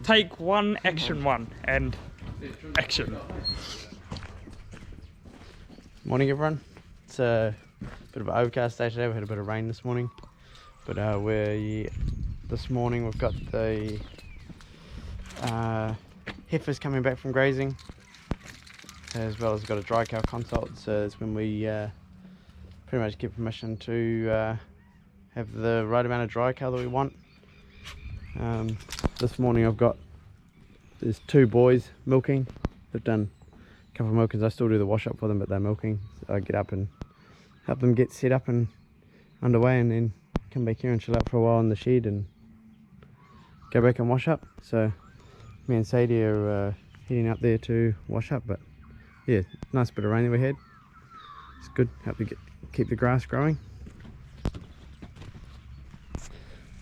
Take one, action one, and action. Morning everyone. It's a bit of an overcast day today. We had a bit of rain this morning, but this morning we've got the heifers coming back from grazing, as well as got a dry cow consult. So it's when we pretty much get permission to have the right amount of dry cow that we want. This morning there's two boys milking. They've done a couple of milkings. I still do the wash up for them, but they're milking. So I get up and help them get set up and underway, and then come back here and chill out for a while in the shed and go back and wash up. So me and Sadie are heading up there to wash up. But yeah, nice bit of rain that we had. It's good, help to keep the grass growing.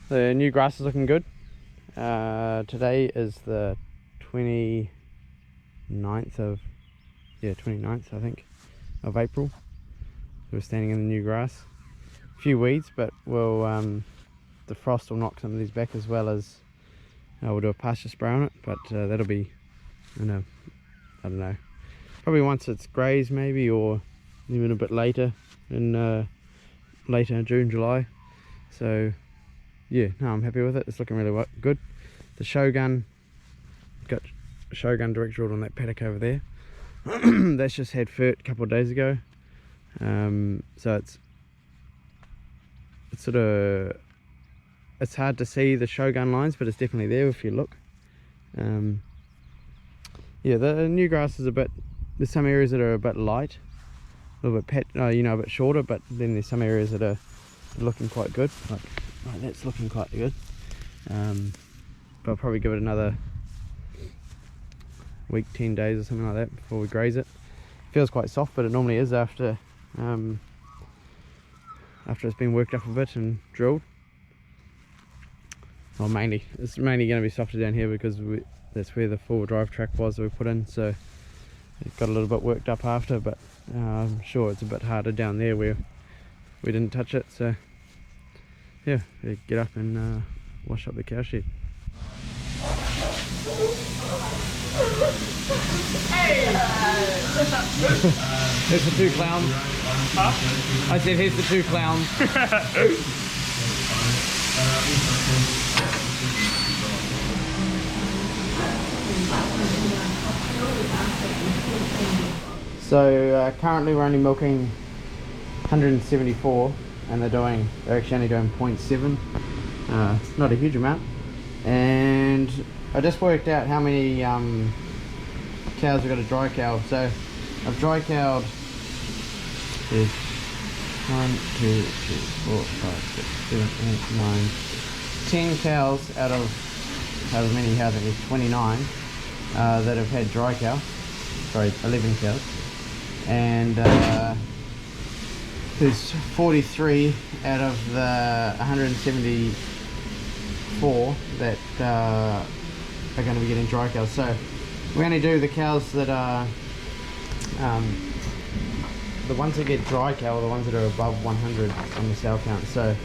The new grass is looking good. Today is the 29th I think of April. So we're standing in the new grass. A few weeds, but the frost will knock some of these back, as well as we'll do a pasture spray on it. But that'll be, I don't know, probably once it's grazed maybe, or even a bit later in June, July. So yeah, no, I'm happy with it. It's looking really good. The Shogun, got Shogun direct drilled on that paddock over there. That's just had fert a couple of days ago. So it's sort of, it's hard to see the Shogun lines, but it's definitely there if you look. Yeah, the new grass is there's some areas that are a bit light, a little bit a bit shorter, but then there's some areas that are looking quite good. Like that's looking quite good. But I'll probably give it another week, 10 days or something like that before we graze it. Feels quite soft, but it normally is after it's been worked up a bit and drilled. Well, it's mainly going to be softer down here because that's where the four-wheel drive track was that we put in, so it got a little bit worked up after. But I'm sure it's a bit harder down there where we didn't touch it. So yeah, get up and wash up the cow shed. Here's the two clowns. Huh? I said here's the two clowns. So currently we're only milking 174, and they're actually only doing 0.7. Not a huge amount. And I just worked out how many cows we've got a dry cow. So I've dry cowed, there's 1, 2, 3, 4, 5, 6, 7, 8, 9, 10 cows out of however many cows, I think 29 that have had dry cow. Sorry, 11 cows. And there's 43 out of the 174 that are going to be getting dry cows. So we only do the cows that are the ones that get dry cow are the ones that are above 100 on the sow count. So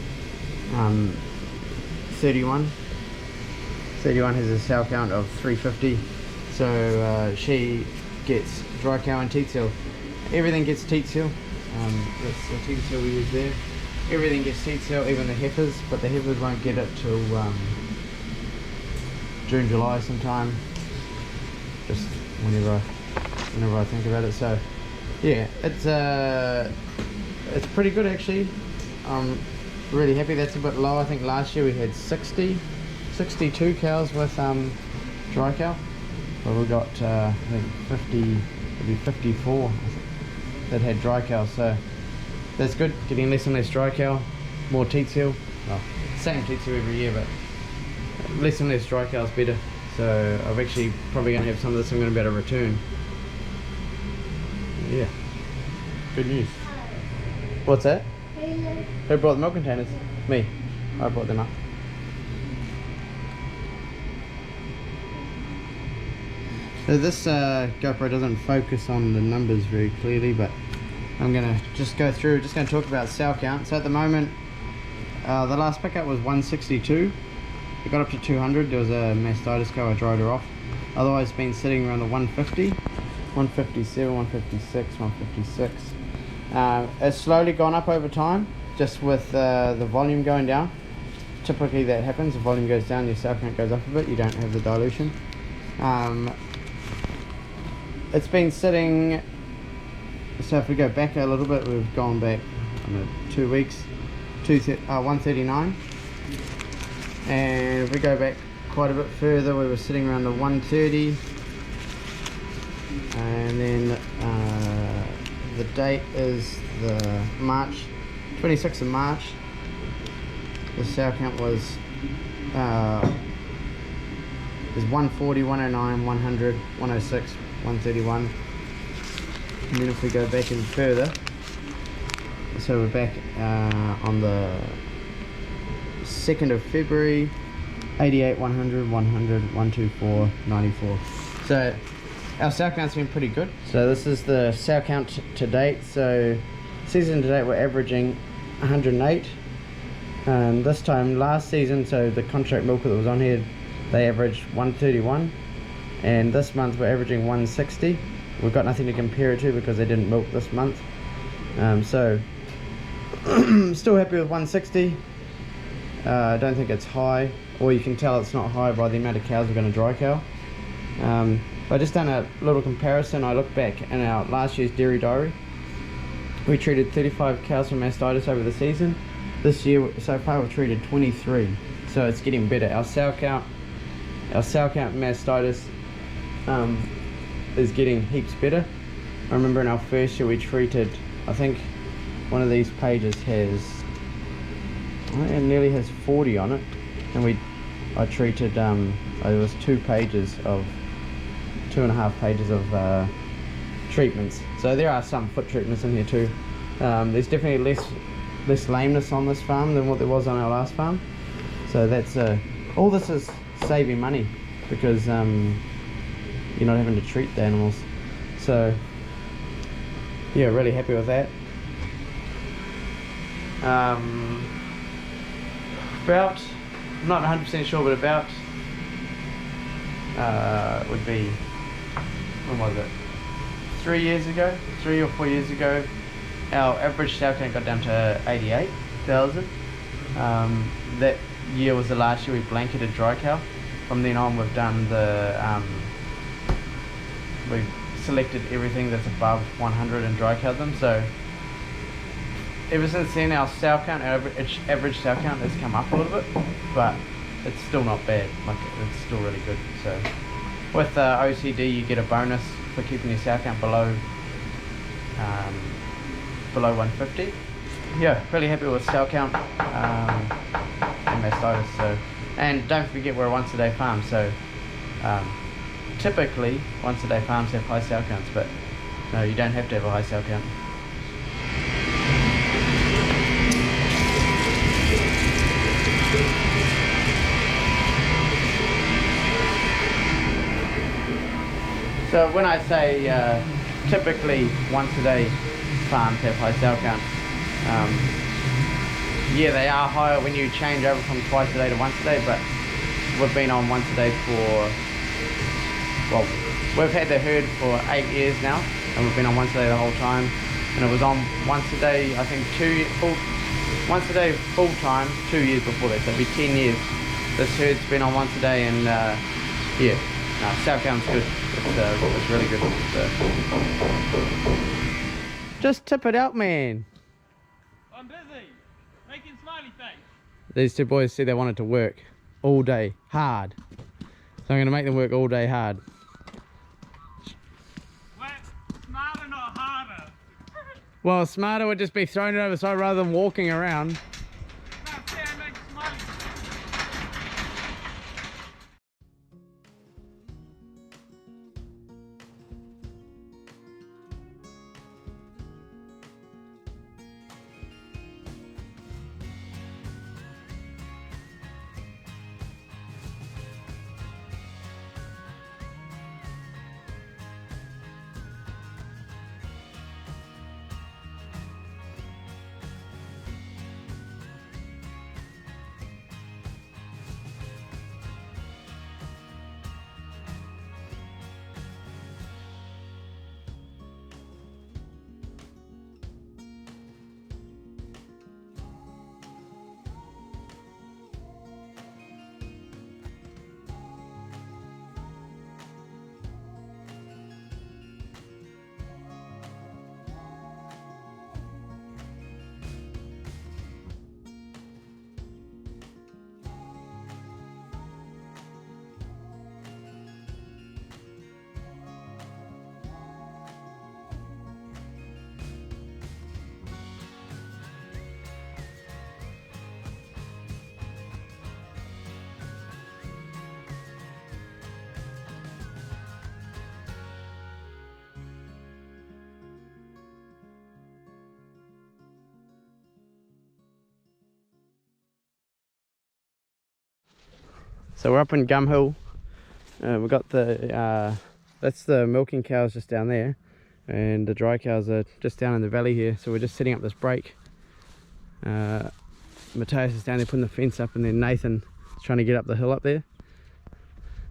31 has a sow count of 350. So she gets dry cow and teat seal. Everything gets teat seal. That's the teat seal we use there. Everything gets teat seal, even the heifers, but the heifers won't get it till June, July sometime. Just whenever I think about it. So yeah, it's pretty good actually. I'm really happy. That's a bit low. I think last year we had 62 cows with dry cow. But we got I think 54 that had dry cow. So that's good. Getting less and less dry cow, more teat seal. Well, same teat seal every year, but less and less dry cow is better. So I'm actually probably going to have some of this I'm going to be able to return. Yeah, good news. What's that? Who brought the milk containers? Me. I brought them up. So this GoPro doesn't focus on the numbers very clearly, but I'm going to just go through, just going to talk about sow count. So at the moment, the last pickup was 162. it got up to 200. There was a mastitis cow, I dried her off. Otherwise it's been sitting around the 150, 157, 156, 156. It's slowly gone up over time, just with the volume going down. Typically that happens, the volume goes down, your sow count goes up a bit, you don't have the dilution. It's been sitting, so if we go back a little bit, we've gone back 2 weeks, 139. And if we go back quite a bit further, we were sitting around the 130. And then the date is the March, 26th of March. The sow count was 140, 109, 100, 106, 131. And then if we go back even further, so we're back on the 2nd of February, 88, 100, 100, 124, 94. So our sow count's been pretty good. So this is the sow count to date. So season to date we're averaging 108. And this time last season, so the contract milker that was on here, they averaged 131. And this month we're averaging 160. We've got nothing to compare it to because they didn't milk this month. So still happy with 160. I don't think it's high, or you can tell it's not high by the amount of cows we're going to dry cow. I just done a little comparison. I looked back in our last year's dairy diary. We treated 35 cows for mastitis over the season. This year so far we've treated 23, so it's getting better. Our sow count mastitis is getting heaps better. I remember in our first year we treated, I think one of these pages has, it nearly has 40 on it, and I treated it was 2.5 pages of treatments. So there are some foot treatments in here too. There's definitely less lameness on this farm than what there was on our last farm. So that's all this is saving money, because you're not having to treat the animals. So yeah, really happy with that. About, I'm not 100% sure, but about would be, when was it, 3 or 4 years ago, our average sow count got down to 88,000. That year was the last year we blanketed dry cow. From then on we've done we've selected everything that's above 100 and dry cowed them. So ever since then our sow count, our average sow count has come up a little bit, but it's still not bad. Like, it's still really good. So with OCD you get a bonus for keeping your sow count below 150. Yeah, really happy with sow count and mastitis. So, and don't forget we're a once a day farm, so typically once a day farms have high sow counts, but no, you don't have to have a high sow count. So when I say typically once a day farms have high sow count, yeah, they are higher when you change over from twice a day to once a day, but we've been on once a day for, well, we've had the herd for 8 years now, and we've been on once a day the whole time. And it was on once a day, I think once a day full time 2 years before that, so it'll be 10 years this herd's been on once a day. And yeah, no, sow count's good. It's really good. So just tip it out, man. I'm busy making smiley face. These two boys said they wanted to work all day hard, so I'm going to make them work all day hard. Well, smarter, not harder. Well, smarter would just be throwing it over the side rather than walking around. So we're up in Gum Hill. We've got the that's the milking cows just down there, and the dry cows are just down in the valley here. So we're just setting up this break. Mateus is down there putting the fence up, and then Nathan is trying to get up the hill up there.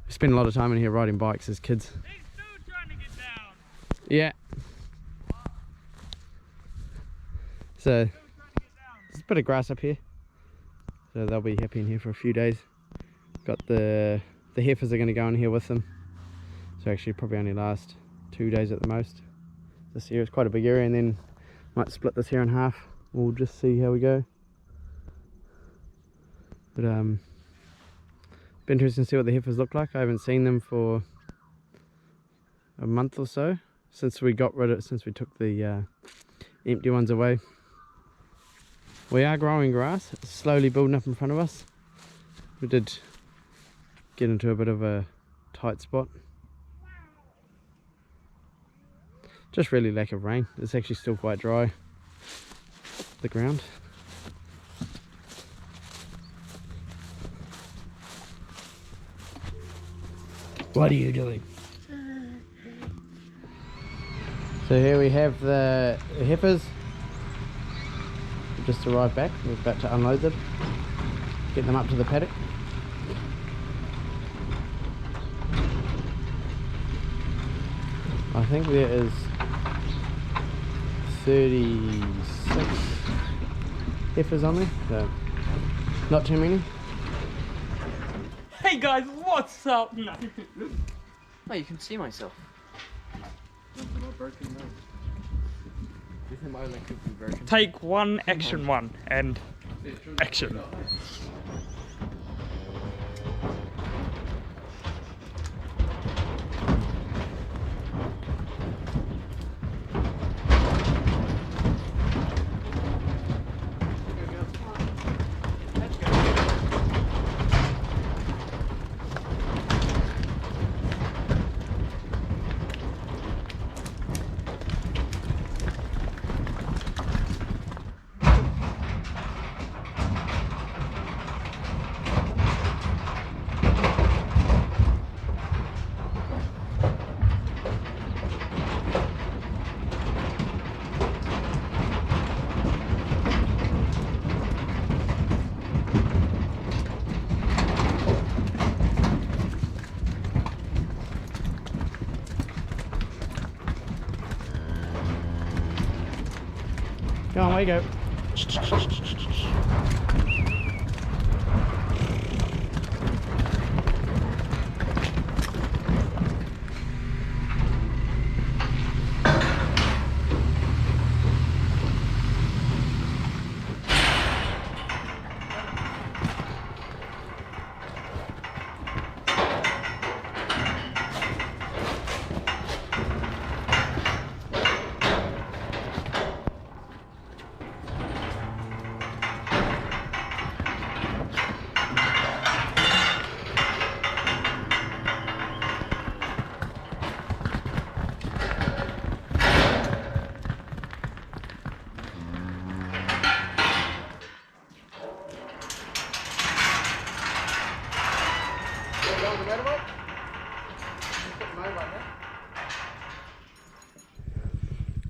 We spend a lot of time in here riding bikes as kids. He's still trying to get down. Yeah. So there's a bit of grass up here, so they'll be happy in here for a few days. Got the heifers are going to go in here with them, so actually probably only last 2 days at the most. This area is quite a big area, and then might split this here in half. We'll just see how we go. But be interesting to see what the heifers look like. I haven't seen them for a month or so since we took the empty ones away. We are growing grass. It's slowly building up in front of us. We did get into a bit of a tight spot. Just really lack of rain. It's actually still quite dry, the ground. What are you doing? So here we have the heifers. We've just arrived back. We're about to unload them, get them up to the paddock. I think there is 36 heifers on there, so not too many. Hey guys, what's up? No. Oh, you can see myself. Take one, action one, and action. Go on, away you go.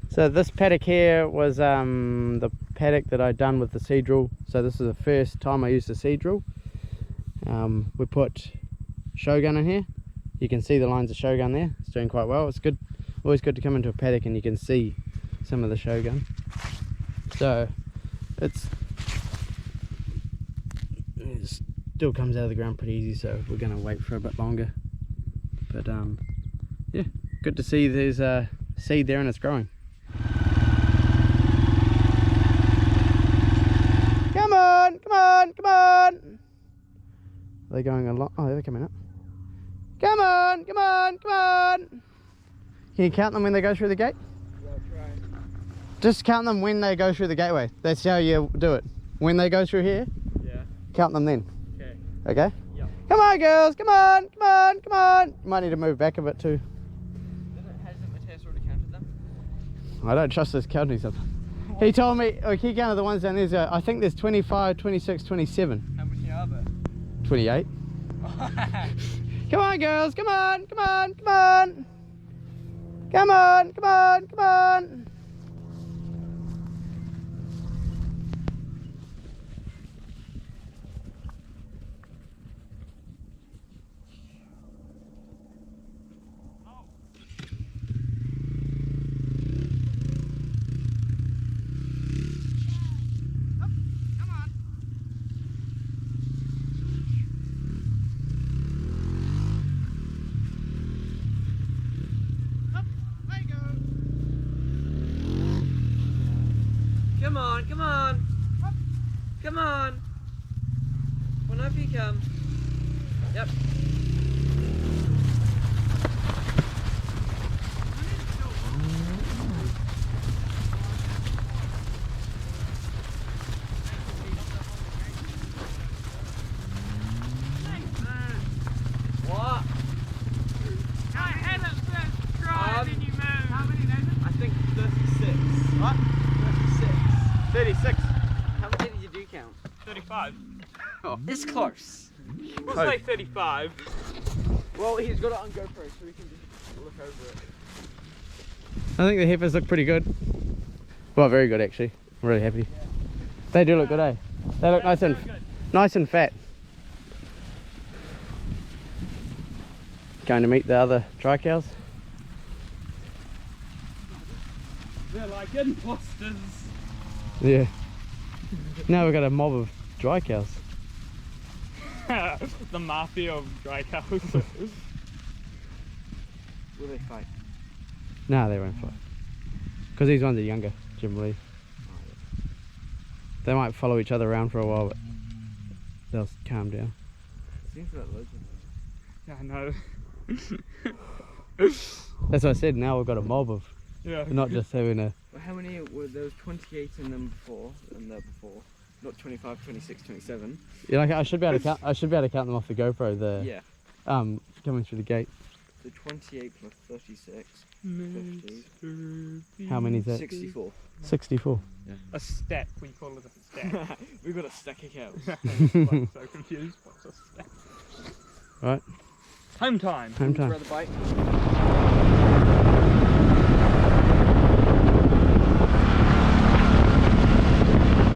So this paddock here was the paddock that I'd done with the seed drill. So this is the first time I used the seed drill. We put Shogun in here. You can see the lines of Shogun there. It's doing quite well. It's good, always good to come into a paddock and you can see some of the Shogun. So it still comes out of the ground pretty easy, so we're going to wait for a bit longer. But yeah, good to see there's a seed there and it's growing. Come on, come on, come on. Are they going along? Oh, they're coming up. Come on, come on, come on. Can you count them when they go through the gate? Yeah, I'll try. Just count them when they go through the gateway. That's how you do it. When they go through here, Yeah. count them then. Okay. Okay? Yep. Come on, girls. Come on, come on, come on. You might need to move back a bit too. Hasn't Mateus already counted them? I don't trust this counting stuff. He told me, oh, he counted the ones down there. So I think there's 25, 26, 27. How many are there? 28. Come on, girls. Come on. Come on. Come on. Come on. Come on. Come on. Come on, come on. Come on. When up you come. Yep. What? I think 36. What? 36. 36. How many did you do count? 35. It's close. We'll say 35. Well, he's got it on GoPro, so we can just look over it. I think the heifers look pretty good. Well, very good actually. I'm really happy. They do look good, eh? They look nice and fat. Going to meet the other dry cows. They're like imposters. Yeah. Now we've got a mob of dry cows. The mafia of dry cows. Will they fight? No, they won't fight. Because these ones are younger, generally. They might follow each other around for a while, but they'll calm down. Seems like loads of them. Yeah, I know. That's what I said, now we've got a mob of, Yeah. not just having a... Well, how many were there? Was 28 in them before, and there before. Not 25, 26, 27. Yeah, like I should be able to count. I should be able to count them off the GoPro. Yeah. Coming through the gate. So 28 plus 36. 50. How many is that? 64. 64. A stack, we call it a stack. We've got a stack of cows. I'm so confused. What's a stack? Right. Home time. Home time. Rather bite.